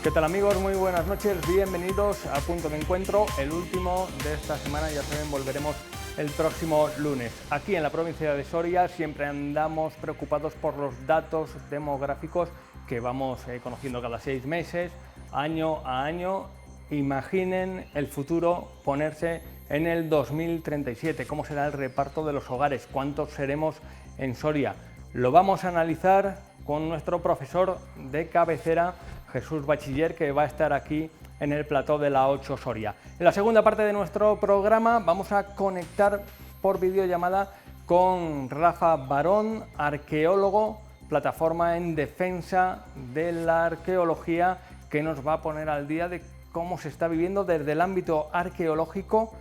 ¿Qué tal amigos? Muy buenas noches, bienvenidos a Punto de Encuentro, el último de esta semana, ya saben, volveremos el próximo lunes. Aquí en la provincia de Soria siempre andamos preocupados por los datos demográficos que vamos conociendo cada 6 meses, año a año. Imaginen el futuro ponerse en el 2037, cómo será el reparto de los hogares, cuántos seremos en Soria. Lo vamos a analizar con nuestro profesor de cabecera, Jesús Bachiller, que va a estar aquí en el plató de la 8 Soria. En la segunda parte de nuestro programa vamos a conectar por videollamada con Rafa Barón, arqueólogo, plataforma en defensa de la arqueología, que nos va a poner al día de cómo se está viviendo desde el ámbito arqueológico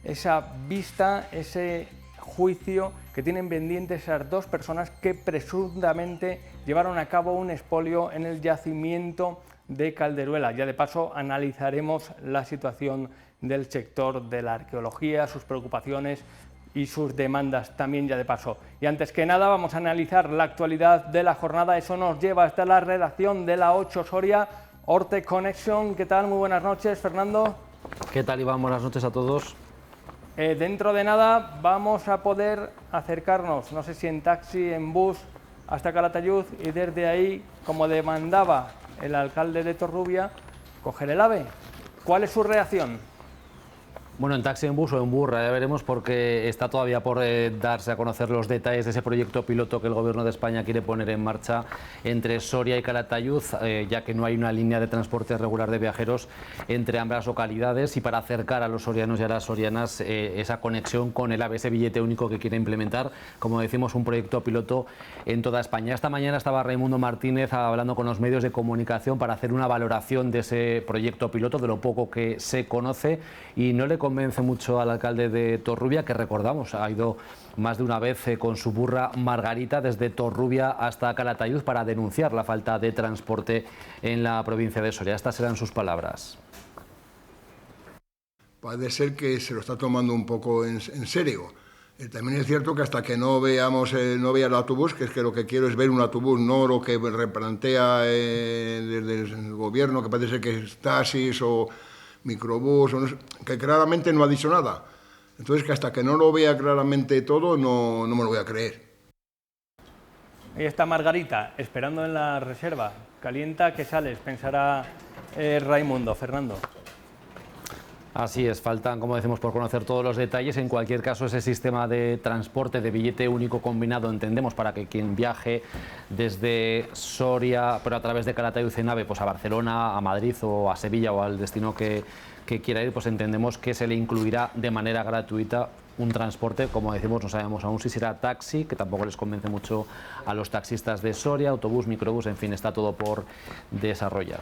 esa vista, ese juicio que tienen pendientes esas dos personas que presuntamente llevaron a cabo un expolio en el yacimiento de Calderuela. Ya de paso analizaremos la situación del sector de la arqueología, sus preocupaciones y sus demandas también ya de paso. Y antes que nada vamos a analizar la actualidad de la jornada. Eso nos lleva hasta la redacción de la 8 Soria, Orte Connection. ¿Qué tal? Muy buenas noches, Fernando. ¿Qué tal, Iván? Buenas noches a todos. Dentro de nada vamos a poder acercarnos, no sé si en taxi, en bus, hasta Calatayud y desde ahí, como demandaba el alcalde de Torrubia, coger el AVE. ¿Cuál es su reacción? Bueno, en taxi, en bus o en burra, ya veremos, porque está todavía por darse a conocer los detalles de ese proyecto piloto que el Gobierno de España quiere poner en marcha entre Soria y Calatayud, ya que no hay una línea de transporte regular de viajeros entre ambas localidades, y para acercar a los sorianos y a las sorianas esa conexión con el AVE, ese billete único que quiere implementar, como decimos, un proyecto piloto en toda España. Esta mañana estaba Raimundo Martínez hablando con los medios de comunicación para hacer una valoración de ese proyecto piloto, de lo poco que se conoce, y no le convence mucho al alcalde de Torrubia, que recordamos, ha ido más de una vez con su burra Margarita desde Torrubia hasta Calatayud para denunciar la falta de transporte en la provincia de Soria. Estas eran sus palabras. Parece ser que se lo está tomando un poco en serio. También es cierto que hasta que no vea el autobús, que es que lo que quiero es ver un autobús, no lo que replantea desde el gobierno, que parece que es taxis o microbús, o no sé, que claramente no ha dicho nada. Entonces, que hasta que no lo vea claramente todo, no me lo voy a creer. Ahí está Margarita, esperando en la reserva. Calienta que sales, pensará Raimundo. Fernando. Así es, faltan, como decimos, por conocer todos los detalles. En cualquier caso, ese sistema de transporte de billete único combinado, entendemos, para que quien viaje desde Soria, pero a través de Calatayud en AVE, pues a Barcelona, a Madrid o a Sevilla o al destino que quiera ir, pues entendemos que se le incluirá de manera gratuita un transporte. Como decimos, no sabemos aún si será taxi, que tampoco les convence mucho a los taxistas de Soria, autobús, microbús, en fin, está todo por desarrollar.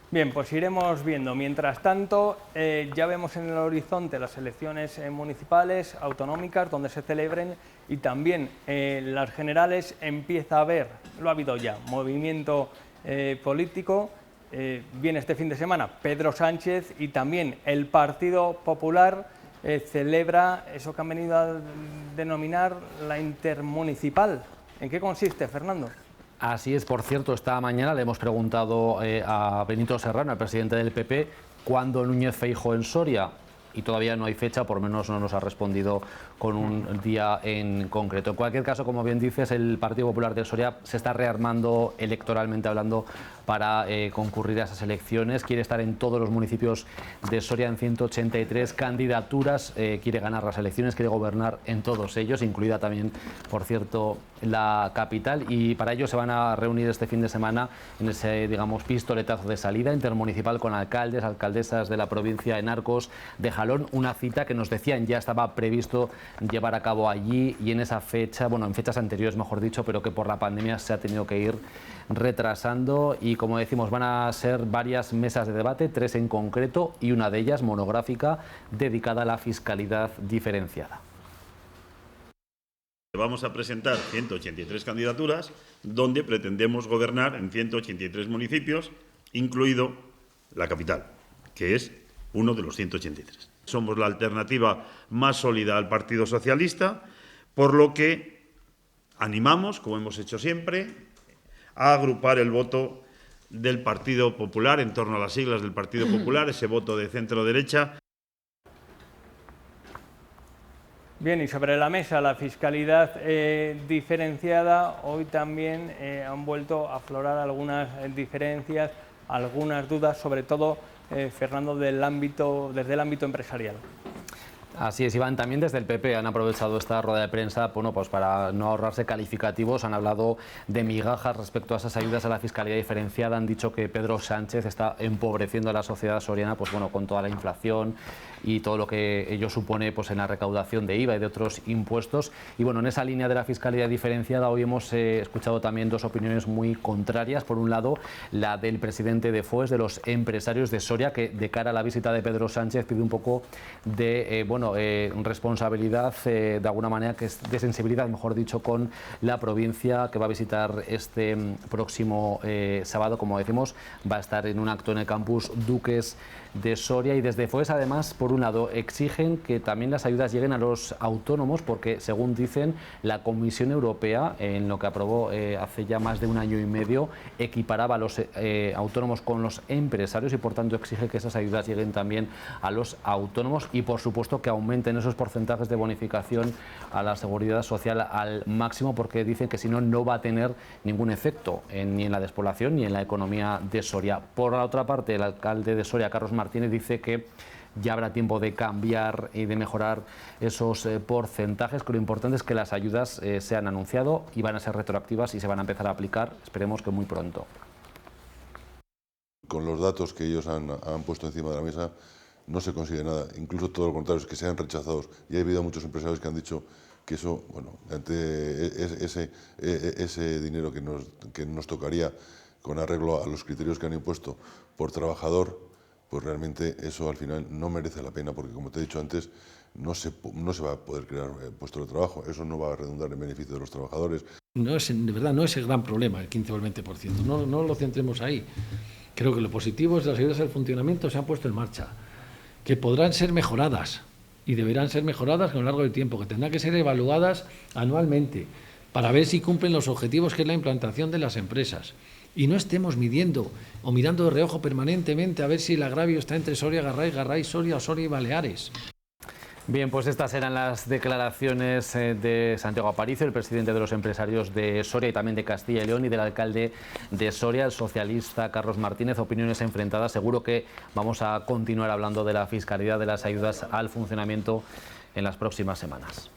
Bien, pues iremos viendo. Mientras tanto, ya vemos en el horizonte las elecciones municipales, autonómicas, donde se celebren, y también las generales. Empieza a haber, lo ha habido ya, movimiento político. Viene este fin de semana Pedro Sánchez, y también el Partido Popular celebra eso que han venido a denominar la intermunicipal. ¿En qué consiste, Fernando? Así es, por cierto, esta mañana le hemos preguntado a Benito Serrano, el presidente del PP, ¿cuándo Núñez Feijóo en Soria? Y todavía no hay fecha, por lo menos no nos ha respondido con un día en concreto. En cualquier caso, como bien dices, el Partido Popular de Soria se está rearmando electoralmente hablando para concurrir a esas elecciones. Quiere estar en todos los municipios de Soria, en 183 candidaturas. Quiere ganar las elecciones, quiere gobernar en todos ellos, incluida también, por cierto, la capital. Y para ello se van a reunir este fin de semana en ese, digamos, pistoletazo de salida intermunicipal con alcaldes, alcaldesas de la provincia, en Arcos, de Jalón. Una cita que nos decían ya estaba previsto llevar a cabo allí, y en esa fecha, bueno, en fechas anteriores, mejor dicho, pero que por la pandemia se ha tenido que ir retrasando. Y como decimos, van a ser varias mesas de debate, 3 en concreto, y una de ellas monográfica dedicada a la fiscalidad diferenciada. Vamos a presentar 183 candidaturas donde pretendemos gobernar en 183 municipios, incluido la capital, que es uno de los 183. Somos la alternativa más sólida al Partido Socialista, por lo que animamos, como hemos hecho siempre, a agrupar el voto del Partido Popular, en torno a las siglas del Partido Popular, ese voto de centro-derecha. Bien, y sobre la mesa la fiscalidad diferenciada, hoy también han vuelto a aflorar algunas diferencias, algunas dudas, sobre todo, Fernando, desde el ámbito empresarial. Así es, Iván. También desde el PP han aprovechado esta rueda de prensa, bueno, pues para no ahorrarse calificativos. Han hablado de migajas respecto a esas ayudas a la fiscalía diferenciada. Han dicho que Pedro Sánchez está empobreciendo a la sociedad soriana, pues bueno, con toda la inflación y todo lo que ello supone, pues en la recaudación de IVA y de otros impuestos. Y bueno, en esa línea de la fiscalía diferenciada hoy hemos escuchado también dos opiniones muy contrarias. Por un lado, la del presidente de FOES, de los empresarios de Soria, que de cara a la visita de Pedro Sánchez pide un poco de responsabilidad, de alguna manera, que es de sensibilidad, mejor dicho, con la provincia que va a visitar este próximo sábado. Como decimos, va a estar en un acto en el campus Duques de Soria. Y desde FOES, además, por un lado, exigen que también las ayudas lleguen a los autónomos, porque, según dicen, la Comisión Europea, en lo que aprobó hace ya más de un año y medio, equiparaba a los autónomos con los empresarios y, por tanto, exige que esas ayudas lleguen también a los autónomos y, por supuesto, que aumenten esos porcentajes de bonificación a la seguridad social al máximo, porque dicen que si no, no va a tener ningún efecto ni en la despoblación ni en la economía de Soria. Por la otra parte, el alcalde de Soria, Carlos Martínez, dice que ya habrá tiempo de cambiar y de mejorar esos porcentajes, que lo importante es que las ayudas se han anunciado y van a ser retroactivas y se van a empezar a aplicar, esperemos que muy pronto. Con los datos que ellos han puesto encima de la mesa, no se consigue nada, incluso todo lo contrario, es que sean rechazados. Y ha habido muchos empresarios que han dicho que eso, bueno, ante ese dinero que nos tocaría con arreglo a los criterios que han impuesto por trabajador, pues realmente eso al final no merece la pena, porque, como te he dicho antes, no se va a poder crear puestos de trabajo, eso no va a redundar en beneficio de los trabajadores. De verdad, no es el gran problema, el 15 o el 20%, no lo centremos ahí. Creo que lo positivo es que las ayudas al funcionamiento se han puesto en marcha, que podrán ser mejoradas y deberán ser mejoradas con lo largo del tiempo, que tendrán que ser evaluadas anualmente para ver si cumplen los objetivos que es la implantación de las empresas. Y no estemos midiendo o mirando de reojo permanentemente a ver si el agravio está entre Soria, Garray, Soria o Soria y Baleares. Bien, pues estas eran las declaraciones de Santiago Aparicio, el presidente de los empresarios de Soria y también de Castilla y León, y del alcalde de Soria, el socialista Carlos Martínez. Opiniones enfrentadas. Seguro que vamos a continuar hablando de la fiscalidad, de las ayudas al funcionamiento en las próximas semanas.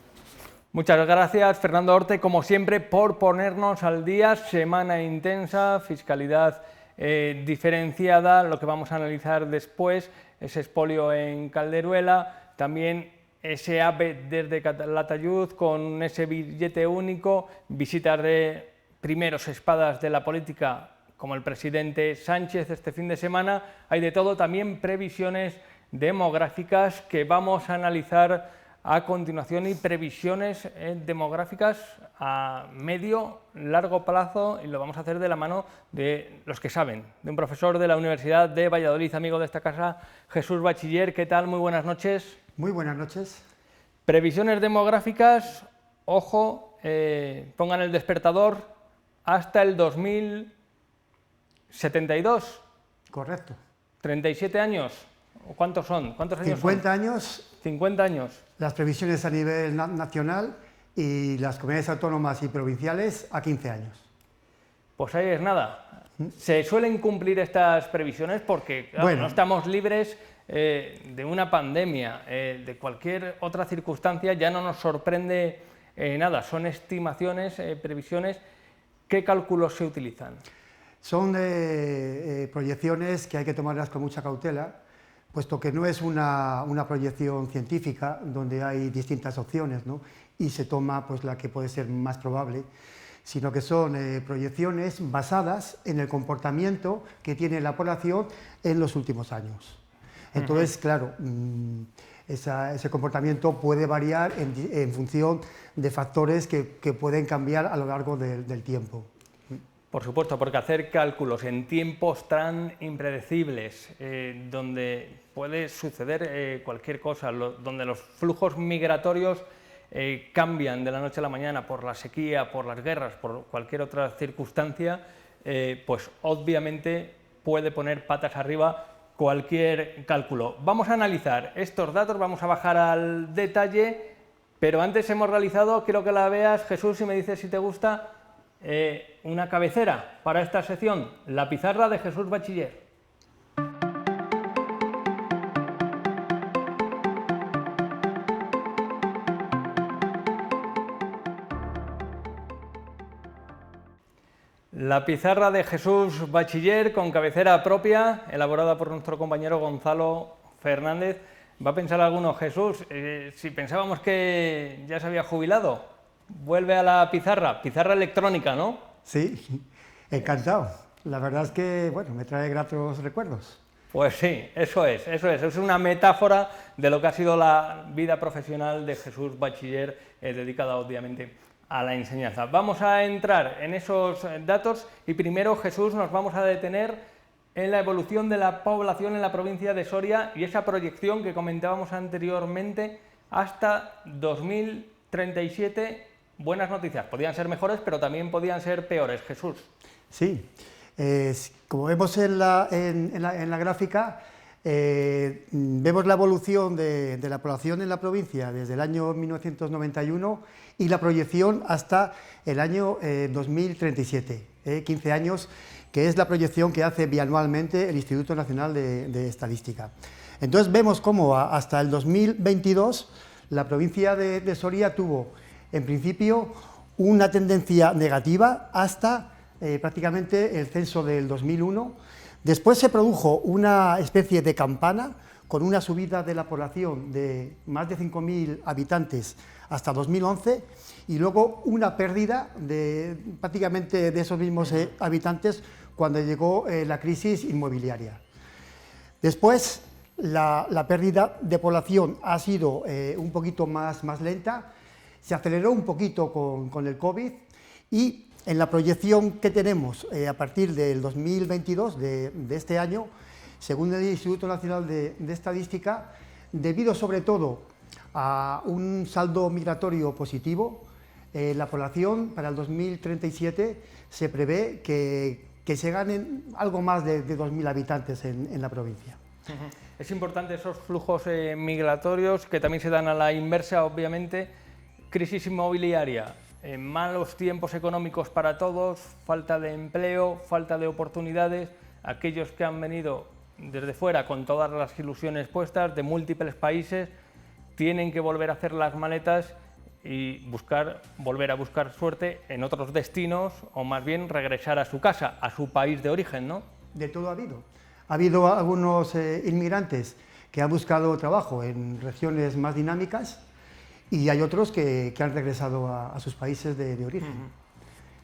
Muchas gracias, Fernando Orte, como siempre, por ponernos al día. Semana intensa, fiscalidad diferenciada, lo que vamos a analizar después, ese expolio en Calderuela, también ese AVE desde Calatayud con ese billete único, visitas de primeros espadas de la política como el presidente Sánchez este fin de semana. Hay de todo, también previsiones demográficas que vamos a analizar a continuación y previsiones demográficas a medio, largo plazo, y lo vamos a hacer de la mano de los que saben, de un profesor de la Universidad de Valladolid, amigo de esta casa, Jesús Bachiller. ¿Qué tal? Muy buenas noches. Muy buenas noches. Previsiones demográficas, ojo, pongan el despertador hasta el 2072. Correcto. 37 años. ¿Cuántos son? ¿Cuántos años 50 son? años. 50 años. Las previsiones a nivel nacional y las comunidades autónomas y provinciales a 15 años. Pues ahí es nada. ¿Se suelen cumplir estas previsiones? Porque claro, no estamos libres de una pandemia, de cualquier otra circunstancia, ya no nos sorprende nada. Son estimaciones, previsiones. ¿Qué cálculos se utilizan? Son proyecciones que hay que tomarlas con mucha cautela, puesto que no es una proyección científica donde hay distintas opciones, ¿no? Y se toma pues la que puede ser más probable, sino que son proyecciones basadas en el comportamiento que tiene la población en los últimos años. Entonces, claro, ese comportamiento puede variar en función de factores que pueden cambiar a lo largo del tiempo. Por supuesto, porque hacer cálculos en tiempos tan impredecibles, donde puede suceder cualquier cosa, donde los flujos migratorios cambian de la noche a la mañana por la sequía, por las guerras, por cualquier otra circunstancia, pues obviamente puede poner patas arriba cualquier cálculo. Vamos a analizar estos datos, vamos a bajar al detalle, pero antes hemos realizado, quiero que la veas, Jesús, y me dices si te gusta, una cabecera para esta sección, la pizarra de Jesús Bachiller. La pizarra de Jesús Bachiller con cabecera propia, elaborada por nuestro compañero Gonzalo Fernández. Va a pensar alguno, Jesús, si pensábamos que ya se había jubilado, vuelve a la pizarra electrónica, ¿no? Sí, encantado. La verdad es que, bueno, me trae gratos recuerdos. Pues sí, eso es una metáfora de lo que ha sido la vida profesional de Jesús Bachiller, dedicada obviamente a la enseñanza. Vamos a entrar en esos datos y primero, Jesús, nos vamos a detener en la evolución de la población en la provincia de Soria y esa proyección que comentábamos anteriormente hasta 2037. Buenas noticias, podían ser mejores, pero también podían ser peores, Jesús. Sí, como vemos en la gráfica, vemos la evolución de la población en la provincia desde el año 1991 y la proyección hasta el año 2037, 15 años, que es la proyección que hace bianualmente el Instituto Nacional de Estadística. Entonces vemos cómo hasta el 2022 la provincia de Soria tuvo, en principio, una tendencia negativa hasta prácticamente el censo del 2001. Después se produjo una especie de campana con una subida de la población de más de 5.000 habitantes hasta 2011 y luego una pérdida de prácticamente de esos mismos habitantes cuando llegó la crisis inmobiliaria. Después la pérdida de población ha sido un poquito más lenta, se aceleró un poquito con el COVID y en la proyección que tenemos a partir del 2022, de este año, según el Instituto Nacional de Estadística, debido sobre todo a un saldo migratorio positivo, la población para el 2037 se prevé que se ganen algo más de 2.000 habitantes en la provincia. Es importante esos flujos migratorios que también se dan a la inversa, obviamente. Crisis inmobiliaria, malos tiempos económicos para todos, falta de empleo, falta de oportunidades. Aquellos que han venido desde fuera con todas las ilusiones puestas de múltiples países tienen que volver a hacer las maletas y volver a buscar suerte en otros destinos o más bien regresar a su casa, a su país de origen, ¿no? De todo ha habido. Ha habido algunos inmigrantes que han buscado trabajo en regiones más dinámicas y hay otros que han regresado a sus países de origen.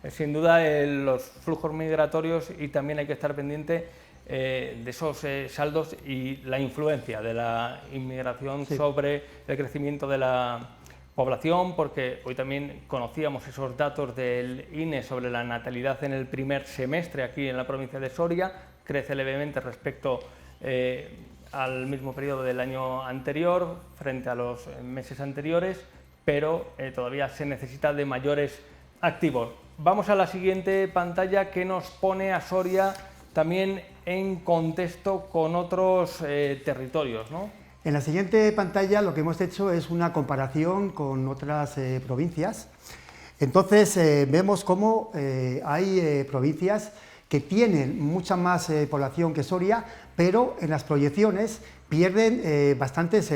Sin duda los flujos migratorios y también hay que estar pendiente de esos saldos y la influencia de la inmigración sobre el crecimiento de la población, porque hoy también conocíamos esos datos del INE sobre la natalidad en el primer semestre aquí en la provincia de Soria, crece levemente respecto al mismo periodo del año anterior, frente a los meses anteriores, pero todavía se necesita de mayores activos. Vamos a la siguiente pantalla que nos pone a Soria también en contexto con otros territorios, ¿no? En la siguiente pantalla lo que hemos hecho es una comparación con otras provincias. Entonces vemos cómo hay provincias que tienen mucha más población que Soria, pero en las proyecciones pierden bastantes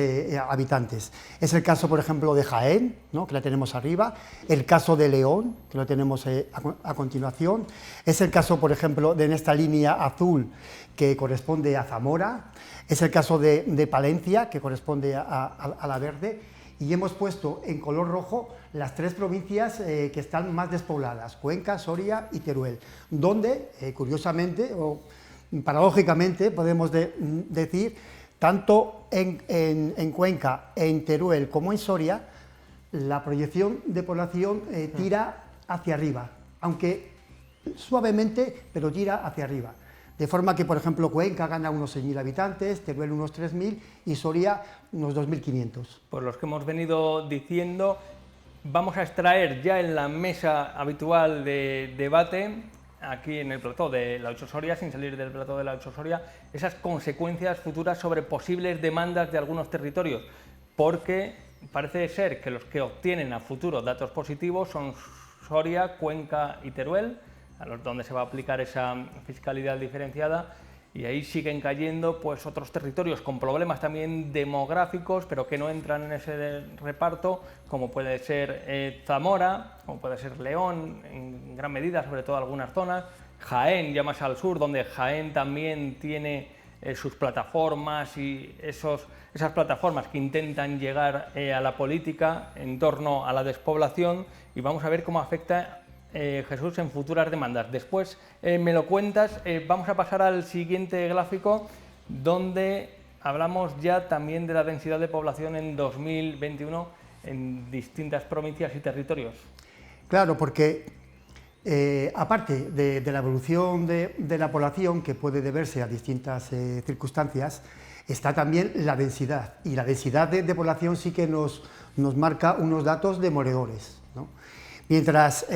habitantes. Es el caso, por ejemplo, de Jaén, ¿no?, que la tenemos arriba, el caso de León, que lo tenemos a continuación, es el caso, por ejemplo, en esta línea azul, que corresponde a Zamora, es el caso de Palencia, que corresponde a la verde, y hemos puesto en color rojo las tres provincias que están más despobladas, Cuenca, Soria y Teruel, donde, curiosamente o paradójicamente, podemos decir, tanto en Cuenca, en Teruel como en Soria, la proyección de población tira hacia arriba, aunque suavemente, pero tira hacia arriba. De forma que, por ejemplo, Cuenca gana unos 6.000 habitantes, Teruel unos 3.000 y Soria unos 2.500. Por los que hemos venido diciendo, vamos a extraer ya en la mesa habitual de debate aquí en el plató de la 8 Soria, sin salir del plató de la 8 Soria, esas consecuencias futuras sobre posibles demandas de algunos territorios, porque parece ser que los que obtienen a futuro datos positivos son Soria, Cuenca y Teruel, a los donde se va a aplicar esa fiscalidad diferenciada, y ahí siguen cayendo pues otros territorios con problemas también demográficos, pero que no entran en ese reparto, como puede ser Zamora, como puede ser León, en gran medida, sobre todo algunas zonas, Jaén, ya más al sur, donde Jaén también tiene sus plataformas y esas plataformas que intentan llegar a la política en torno a la despoblación, y vamos a ver cómo afecta Jesús en futuras demandas. Después me lo cuentas. Vamos a pasar al siguiente gráfico, donde hablamos ya también de la densidad de población en 2021 en distintas provincias y territorios. Claro, porque aparte de la evolución de la población, que puede deberse a distintas circunstancias, está también la densidad, y la densidad de población sí que nos marca unos datos demoledores, ¿no? Mientras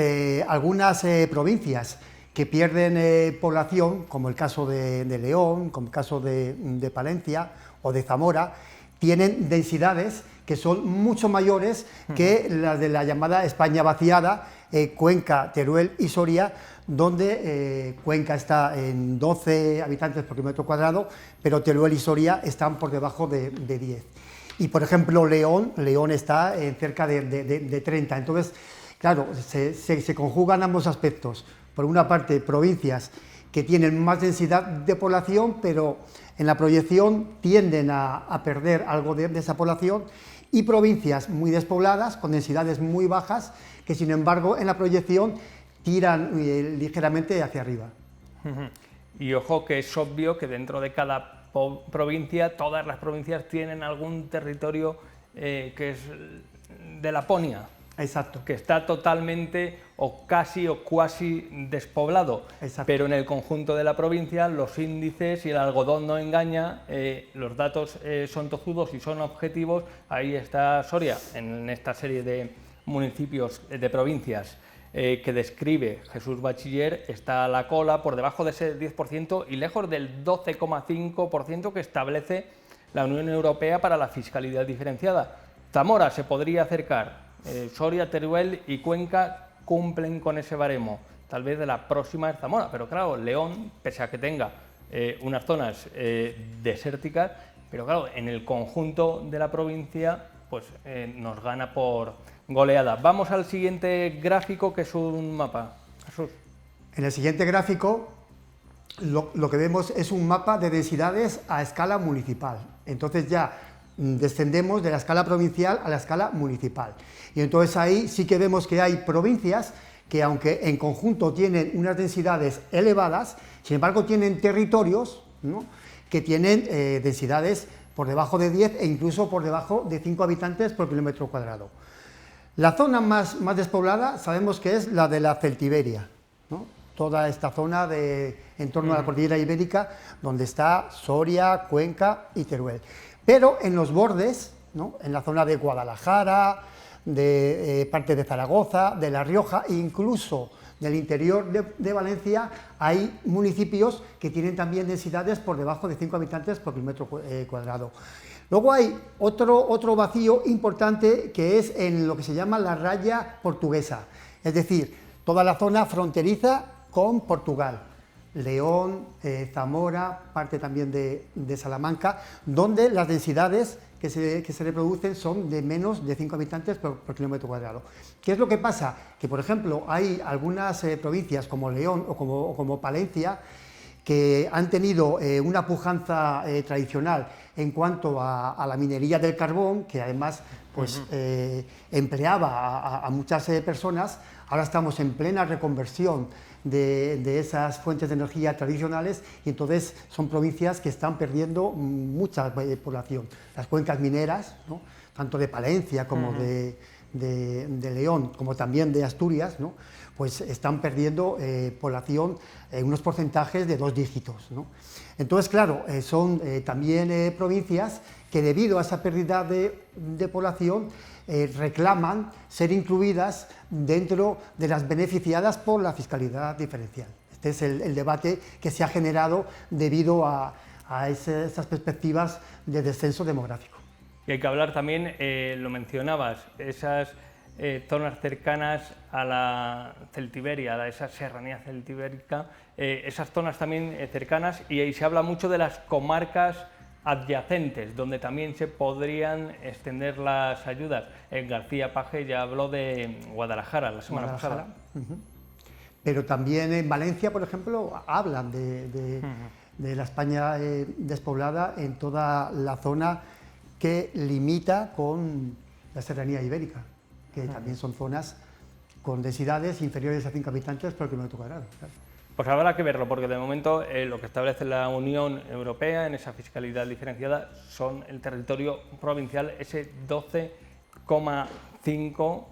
algunas provincias que pierden población, como el caso de León, como el caso de Palencia o de Zamora, tienen densidades que son mucho mayores que las de la llamada España vaciada, Cuenca, Teruel y Soria, donde Cuenca está en 12 habitantes por kilómetro cuadrado, pero Teruel y Soria están por debajo de 10. Y, por ejemplo, León está en cerca de 30. Entonces, claro, se conjugan ambos aspectos. Por una parte, provincias que tienen más densidad de población, pero en la proyección tienden a perder algo de esa población, y provincias muy despobladas, con densidades muy bajas, que sin embargo en la proyección tiran ligeramente hacia arriba. Y ojo que es obvio que dentro de cada provincia, todas las provincias tienen algún territorio que es de Laponia. Exacto. Que está totalmente o casi o cuasi despoblado. Exacto. Pero en el conjunto de la provincia los índices y el algodón no engaña, los datos son tozudos y son objetivos. Ahí está Soria, en esta serie de municipios, de provincias que describe Jesús Bachiller, está a la cola, por debajo de ese 10% y lejos del 12,5% que establece la Unión Europea para la fiscalidad diferenciada. Zamora se podría acercar. Soria, Teruel y Cuenca cumplen con ese baremo. Tal vez de la próxima es Zamora, pero claro, León, pese a que tenga unas zonas desérticas, pero claro, en el conjunto de la provincia pues nos gana por goleada. Vamos al siguiente gráfico, que es un mapa. Jesús. En el siguiente gráfico lo que vemos es un mapa de densidades a escala municipal. Entonces ya descendemos de la escala provincial a la escala municipal. Y entonces ahí sí que vemos que hay provincias que, aunque en conjunto tienen unas densidades elevadas, sin embargo tienen territorios, ¿no?, que tienen densidades por debajo de 10 e incluso por debajo de 5 habitantes por kilómetro cuadrado. La zona más despoblada sabemos que es la de la Celtiberia, ¿no?, toda esta zona en torno a la cordillera ibérica, donde está Soria, Cuenca y Teruel. Pero en los bordes, ¿no?, en la zona de Guadalajara, de parte de Zaragoza, de La Rioja e incluso del interior de Valencia, hay municipios que tienen también densidades por debajo de 5 habitantes por kilómetro cuadrado. Luego hay otro vacío importante, que es en lo que se llama la raya portuguesa, es decir, toda la zona fronteriza con Portugal. León, Zamora, parte también de Salamanca, donde las densidades que se reproducen son de menos de 5 habitantes por kilómetro cuadrado. ¿Qué es lo que pasa? Que, por ejemplo, hay algunas provincias como León o como Palencia que han tenido una pujanza tradicional en cuanto a la minería del carbón, que además pues, empleaba a muchas personas. Ahora estamos en plena reconversión de esas fuentes de energía tradicionales, y entonces son provincias que están perdiendo mucha población. Las cuencas mineras, ¿no?, tanto de Palencia como de León, como también de Asturias, ¿no?, pues están perdiendo población en unos porcentajes de 2 dígitos, ¿no? Entonces, claro, son también provincias que, debido a esa pérdida de población, reclaman ser incluidas dentro de las beneficiadas por la fiscalidad diferencial. Este es el debate que se ha generado debido a esas perspectivas de descenso demográfico. Y hay que hablar también, lo mencionabas, esas zonas cercanas a la Celtiberia, a esa serranía celtibérica, esas zonas también cercanas, y ahí se habla mucho de las comarcas adyacentes, donde también se podrían extender las ayudas. García Paje ya habló de Guadalajara la semana pasada. Pero también en Valencia, por ejemplo, hablan de la España despoblada en toda la zona que limita con la serranía ibérica, que también son zonas con densidades inferiores a 5 habitantes por kilómetro cuadrado. Claro. Pues habrá que verlo, porque de momento lo que establece la Unión Europea en esa fiscalidad diferenciada son el territorio provincial, ese 12,5,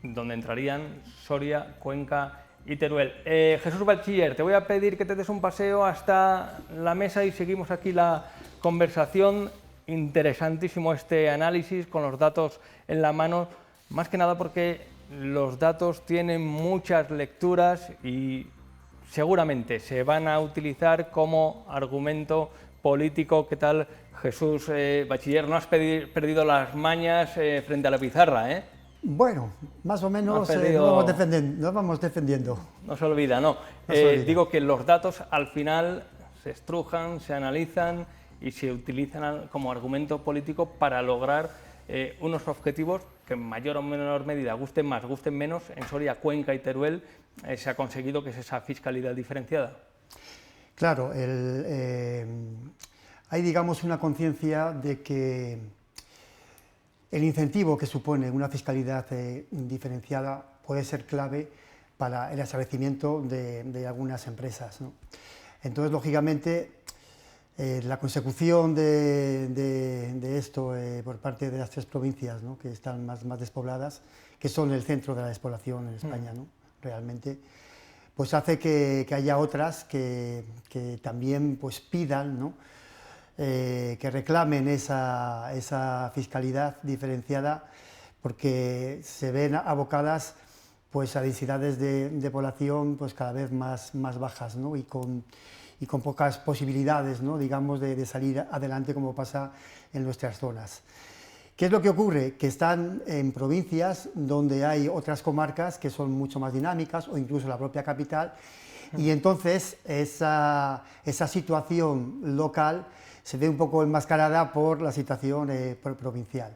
donde entrarían Soria, Cuenca y Teruel. Jesús Bachiller, te voy a pedir que te des un paseo hasta la mesa y seguimos aquí la conversación. Interesantísimo este análisis con los datos en la mano, más que nada porque los datos tienen muchas lecturas y seguramente se van a utilizar como argumento político. ¿Qué tal, Jesús Bachiller? No has perdido las mañas frente a la pizarra, ¿eh? Bueno, más o menos nos vamos defendiendo. No se olvida, no. Digo que los datos al final se estrujan, se analizan y se utilizan como argumento político para lograr unos objetivos que en mayor o menor medida, gusten más, gusten menos, en Soria, Cuenca y Teruel se ha conseguido, que es esa fiscalidad diferenciada. Claro, hay, digamos, una conciencia de que el incentivo que supone una fiscalidad diferenciada puede ser clave para el establecimiento de algunas empresas, ¿no? Entonces, lógicamente, la consecución de esto por parte de las 3 provincias, ¿no?, que están más despobladas, que son el centro de la despoblación en España, ¿no?, realmente, pues hace que haya otras que también pues pidan, ¿no?, que reclamen esa fiscalidad diferenciada, porque se ven abocadas pues a densidades de población pues cada vez más bajas, ¿no?, y con pocas posibilidades, ¿no?, digamos, de salir adelante, como pasa en nuestras zonas. ¿Qué es lo que ocurre? Que están en provincias donde hay otras comarcas que son mucho más dinámicas, o incluso la propia capital, y entonces esa situación local se ve un poco enmascarada por la situación provincial.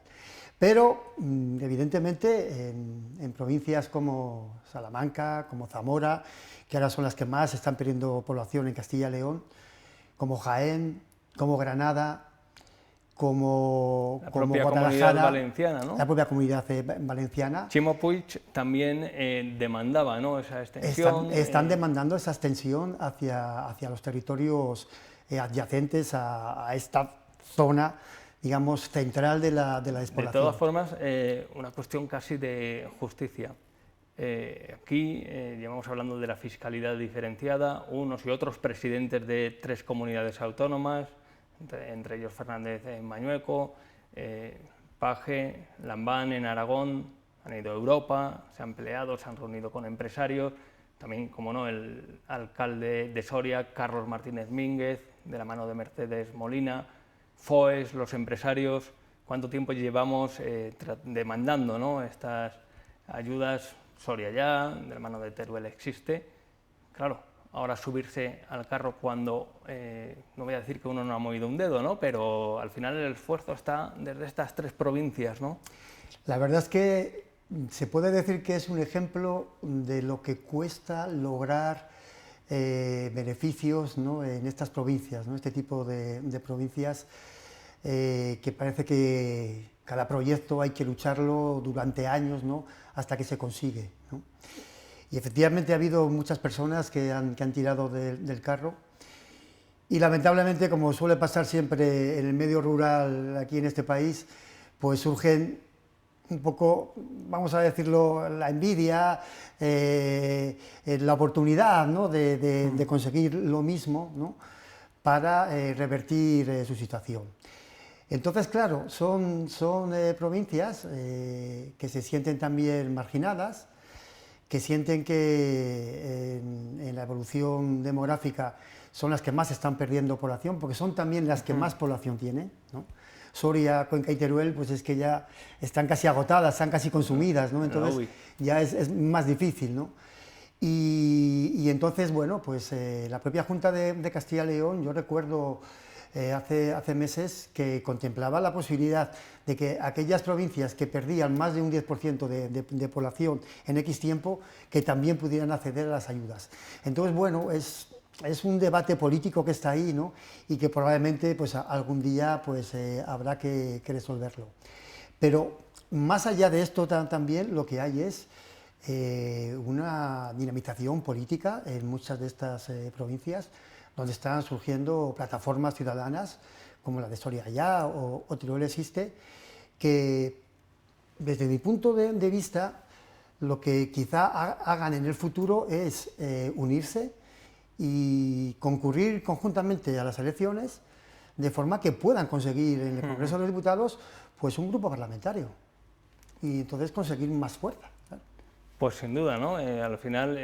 Pero, evidentemente, en provincias como Salamanca, como Zamora, que ahora son las que más están perdiendo población en Castilla y León, como Jaén, como Granada, como Guadalajara, valenciana, ¿no? La propia comunidad valenciana. Chimo Puig también demandaba, ¿no?, esa extensión. Están demandando esa extensión hacia los territorios adyacentes a esta zona, digamos, central de la despoblación. De todas formas, una cuestión casi de justicia. Aquí llevamos hablando de la fiscalidad diferenciada, unos y otros presidentes de 3 comunidades autónomas, entre ellos Fernández en Mañueco, Paje, Lambán en Aragón, han ido a Europa, se han peleado, se han reunido con empresarios, también, como no, el alcalde de Soria, Carlos Martínez Mínguez, de la mano de Mercedes Molina, FOES, los empresarios. ¿Cuánto tiempo llevamos demandando, ¿no?, estas ayudas? Soria ya, de la mano de Teruel existe. Claro, ahora subirse al carro cuando, no voy a decir que uno no ha movido un dedo, ¿no?, pero al final el esfuerzo está desde estas 3 provincias, ¿no? La verdad es que se puede decir que es un ejemplo de lo que cuesta lograr beneficios, ¿no?, en estas provincias, ¿no?, este tipo de provincias que parece que cada proyecto hay que lucharlo durante años, ¿no?, hasta que se consigue, ¿no? Y efectivamente ha habido muchas personas que han tirado del carro, y lamentablemente, como suele pasar siempre en el medio rural aquí en este país, pues surgen un poco, vamos a decirlo, la envidia, la oportunidad, ¿no?, de conseguir lo mismo, ¿no?, para revertir su situación. Entonces, claro, son provincias que se sienten también marginadas, que sienten que en la evolución demográfica son las que más están perdiendo población, porque son también las que más población tienen, ¿no? Soria, Cuenca y Teruel, pues es que ya están casi agotadas, están casi consumidas, ¿no? Entonces ya es más difícil, ¿no? Y entonces, bueno, pues la propia Junta de Castilla y León, yo recuerdo hace meses que contemplaba la posibilidad de que aquellas provincias que perdían más de un 10% de población en X tiempo, que también pudieran acceder a las ayudas. Entonces, bueno, es un debate político que está ahí, ¿no? Y que probablemente pues, algún día pues, habrá que resolverlo. Pero más allá de esto también lo que hay es una dinamización política en muchas de estas provincias, donde están surgiendo plataformas ciudadanas como la de Soria Ya o Teruel Existe, que desde mi punto de vista lo que quizá hagan en el futuro es unirse y concurrir conjuntamente a las elecciones de forma que puedan conseguir en el Congreso de los Diputados pues un grupo parlamentario y entonces conseguir más fuerza. Pues sin duda, ¿no? Al final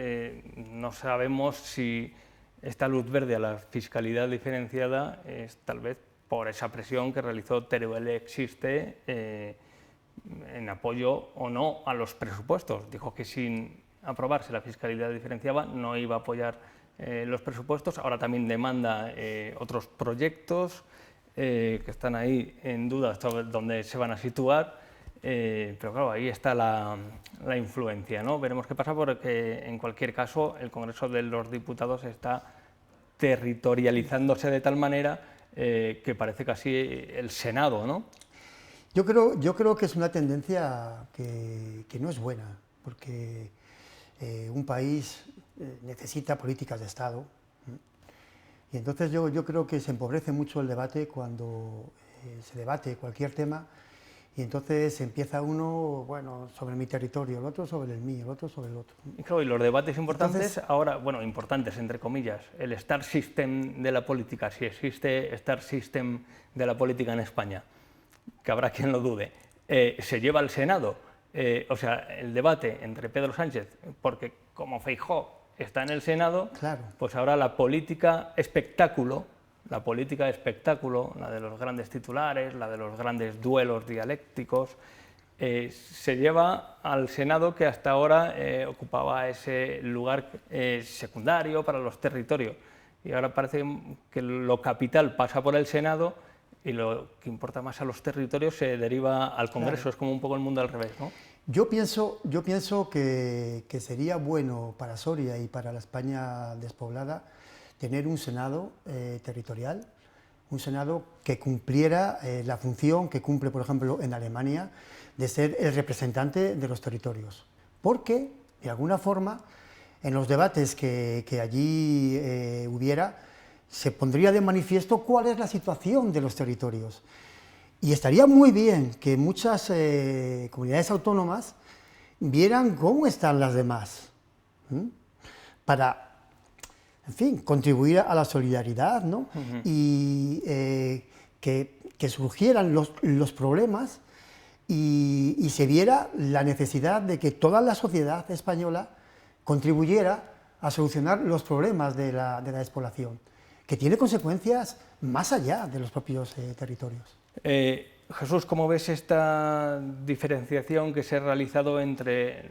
no sabemos si esta luz verde a la fiscalidad diferenciada es tal vez por esa presión que realizó Teruel Existe en apoyo o no a los presupuestos. Dijo que sin aprobarse la fiscalidad diferenciada no iba a apoyar los presupuestos. Ahora también demanda otros proyectos que están ahí en duda sobre dónde se van a situar. Pero claro, ahí está la influencia, ¿no? Veremos qué pasa, porque en cualquier caso el Congreso de los Diputados está territorializándose de tal manera que parece casi el Senado, ¿no? Yo creo que es una tendencia que no es buena, porque un país necesita políticas de Estado, y entonces yo creo que se empobrece mucho el debate cuando se debate cualquier tema. Y entonces empieza uno, bueno, sobre mi territorio, el otro sobre el mío, el otro sobre el otro. Y claro, y los debates importantes, ahora, bueno, importantes entre comillas, el Star System de la política, si existe Star System de la política en España, que habrá quien lo dude, se lleva al Senado, o sea, el debate entre Pedro Sánchez, porque como Feijóo está en el Senado, claro, pues ahora la política espectáculo, la de los grandes titulares, la de los grandes duelos dialécticos, se lleva al Senado, que hasta ahora ocupaba ese lugar secundario para los territorios. Y ahora parece que lo capital pasa por el Senado y lo que importa más a los territorios se deriva al Congreso. Claro. Es como un poco el mundo al revés, ¿no? Yo pienso que sería bueno para Soria y para la España despoblada tener un Senado territorial, un Senado que cumpliera la función que cumple, por ejemplo, en Alemania, de ser el representante de los territorios. Porque, de alguna forma, en los debates que allí hubiera, se pondría de manifiesto cuál es la situación de los territorios. Y estaría muy bien que muchas comunidades autónomas vieran cómo están las demás, para, en fin, contribuir a la solidaridad, ¿no? Y que surgieran los problemas y se viera la necesidad de que toda la sociedad española contribuyera a solucionar los problemas de la despoblación, que tiene consecuencias más allá de los propios territorios. Jesús, ¿cómo ves esta diferenciación que se ha realizado entre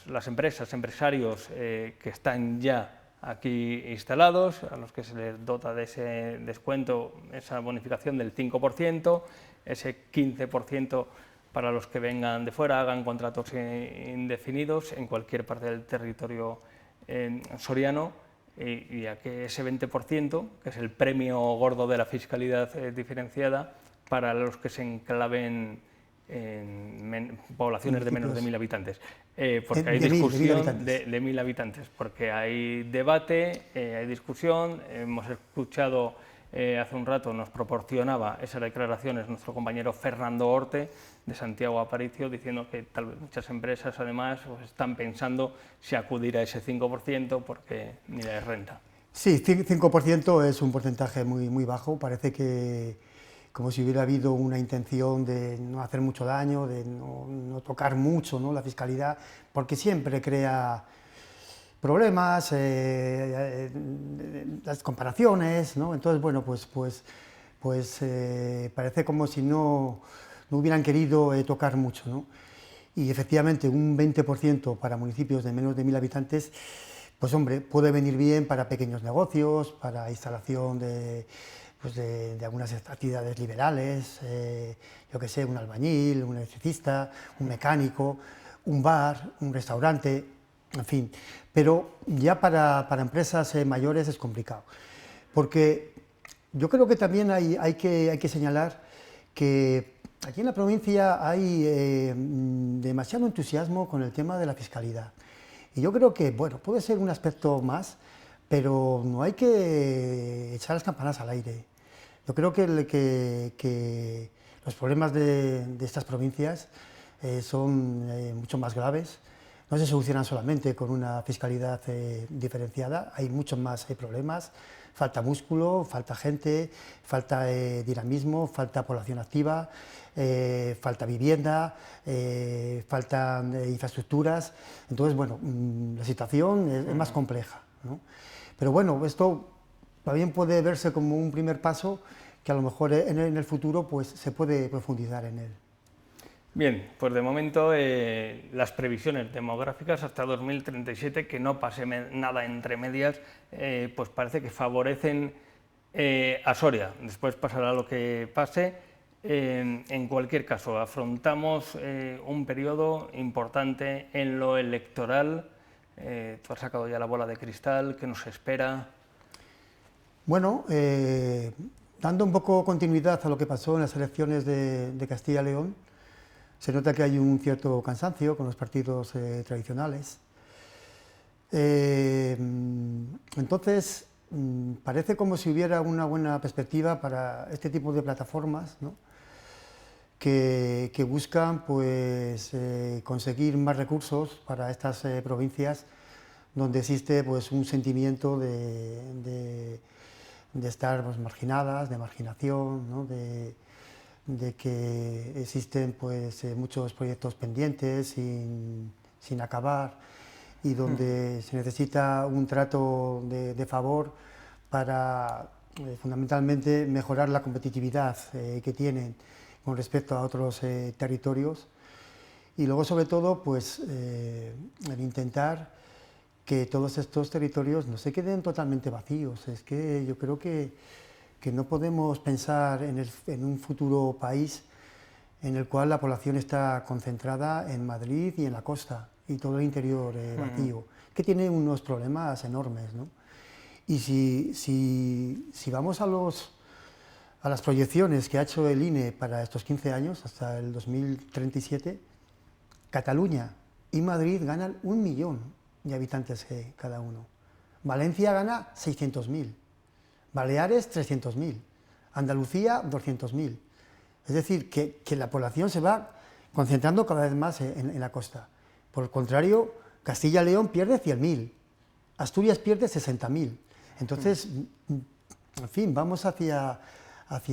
las empresas, empresarios que están ya aquí instalados, a los que se les dota de ese descuento, esa bonificación del 5%, ese 15% para los que vengan de fuera, hagan contratos indefinidos en cualquier parte del territorio soriano, y a que ese 20%, que es el premio gordo de la fiscalidad diferenciada, para los que se enclaven en poblaciones de menos de 1.000 habitantes. Porque hay discusión de 1.000 habitantes, porque hay debate, hay discusión. Hemos escuchado hace un rato, nos proporcionaba esas declaraciones nuestro compañero Fernando Orte, de Santiago Aparicio, diciendo que tal vez muchas empresas además pues, están pensando si acudir a ese 5% porque ni les renta. Sí, 5% es un porcentaje muy bajo. Parece que como si hubiera habido una intención de no hacer mucho daño, de no tocar mucho, ¿no?, la fiscalidad, porque siempre crea problemas, las comparaciones, ¿no? Entonces, bueno, pues parece como si no hubieran querido tocar mucho, ¿no? Y efectivamente un 20% para municipios de menos de 1000 habitantes, pues hombre, puede venir bien para pequeños negocios, para instalación de algunas actividades liberales, yo qué sé, un albañil, un electricista, un mecánico, un bar, un restaurante, en fin. Pero ya para empresas mayores es complicado, porque yo creo que también hay que señalar que aquí en la provincia hay demasiado entusiasmo con el tema de la fiscalidad. Y yo creo que, bueno, puede ser un aspecto más, pero no hay que echar las campanas al aire. Yo creo que los problemas de estas provincias son mucho más graves. No se solucionan solamente con una fiscalidad diferenciada, hay muchos más problemas. Falta músculo, falta gente, falta dinamismo, falta población activa, falta vivienda, faltan infraestructuras. Entonces, bueno, la situación es más compleja, ¿no? Pero bueno, esto también puede verse como un primer paso que a lo mejor en el futuro pues, se puede profundizar en él. Bien, pues de momento las previsiones demográficas hasta 2037, que no pase nada entre medias, pues parece que favorecen a Soria. Después pasará lo que pase. En cualquier caso, afrontamos un periodo importante en lo electoral. Tú has sacado ya la bola de cristal, ¿qué nos espera? Bueno, dando un poco continuidad a lo que pasó en las elecciones de Castilla y León, se nota que hay un cierto cansancio con los partidos tradicionales. Entonces, parece como si hubiera una buena perspectiva para este tipo de plataformas, ¿no?, que buscan pues, conseguir más recursos para estas provincias donde existe pues, un sentimiento de estar pues, marginadas, de marginación, ¿no?, de que existen pues, muchos proyectos pendientes sin acabar y donde se necesita un trato de favor para fundamentalmente mejorar la competitividad que tienen con respecto a otros territorios y luego sobre todo pues, el intentar que todos estos territorios no se queden totalmente vacíos. Es que yo creo que no podemos pensar en un futuro país en el cual la población está concentrada en Madrid y en la costa y todo el interior vacío, que tiene unos problemas enormes, ¿no? Y si vamos a las proyecciones que ha hecho el INE para estos 15 años, hasta el 2037, Cataluña y Madrid ganan 1 millón de habitantes cada uno. Valencia gana 600.000. Baleares, 300.000, Andalucía, 200.000. Es decir, que la población se va concentrando cada vez más en la costa. Por el contrario, Castilla y León pierde 100.000, Asturias pierde 60.000. Entonces, en fin, vamos hacia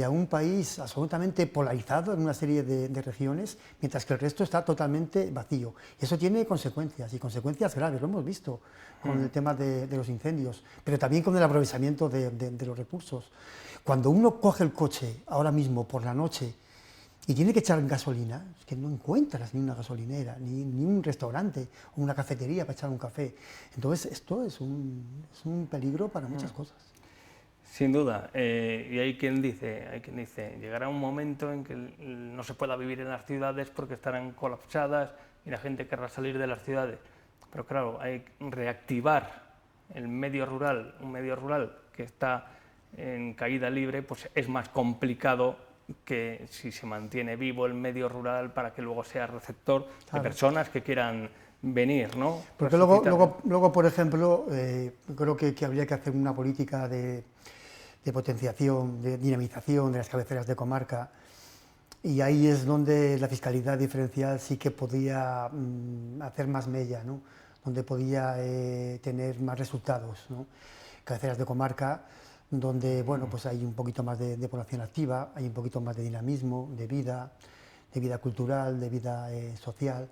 un país absolutamente polarizado en una serie de regiones, mientras que el resto está totalmente vacío. Y eso tiene consecuencias, y consecuencias graves, lo hemos visto con el tema de los incendios, pero también con el aprovechamiento de los recursos. Cuando uno coge el coche ahora mismo por la noche y tiene que echar gasolina, es que no encuentras ni una gasolinera, ni un restaurante o una cafetería para echar un café. Entonces esto es un peligro para muchas cosas. Sin duda, y hay quien dice, llegará un momento en que no se pueda vivir en las ciudades porque estarán colapsadas y la gente querrá salir de las ciudades. Pero claro, hay que reactivar el medio rural, un medio rural que está en caída libre, pues es más complicado que si se mantiene vivo el medio rural para que luego sea receptor de personas que quieran venir, ¿no? Porque luego, por ejemplo, creo que habría que hacer una política de potenciación, de dinamización de las cabeceras de comarca, y ahí es donde la fiscalidad diferencial sí que podía hacer más mella, ¿no?, donde podía tener más resultados, ¿no? Cabeceras de comarca donde bueno, pues hay un poquito más de población activa, hay un poquito más de dinamismo, de vida cultural, de vida social,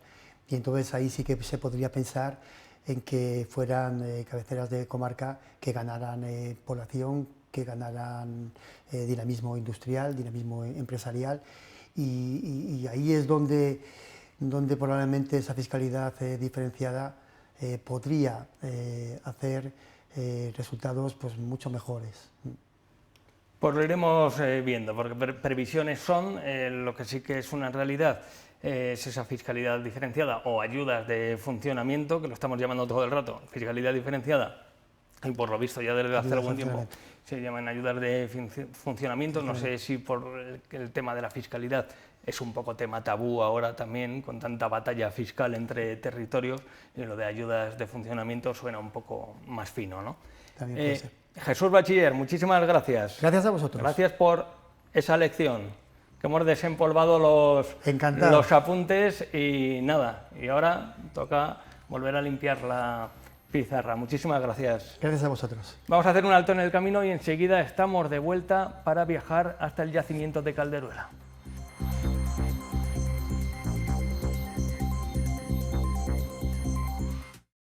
y entonces ahí sí que se podría pensar en que fueran cabeceras de comarca que ganaran población, que ganaran dinamismo industrial, dinamismo empresarial, y ahí es donde probablemente esa fiscalidad diferenciada podría hacer resultados pues mucho mejores. Pues lo iremos viendo, porque previsiones son, lo que sí que es una realidad es esa fiscalidad diferenciada o ayudas de funcionamiento, que lo estamos llamando todo el rato, fiscalidad diferenciada, y por lo visto ya desde hace algún tiempo se llaman ayudas de funcionamiento. No sé si por el tema de la fiscalidad es un poco tema tabú ahora también, con tanta batalla fiscal entre territorios, y lo de ayudas de funcionamiento suena un poco más fino, ¿no? También puede ser. Jesús Bachiller, muchísimas gracias. Gracias a vosotros. Gracias por esa lección, que hemos desempolvado los apuntes y nada, y ahora toca volver a limpiar la pizarra. Muchísimas gracias. Gracias a vosotros. Vamos a hacer un alto en el camino y enseguida estamos de vuelta para viajar hasta el yacimiento de Calderuela.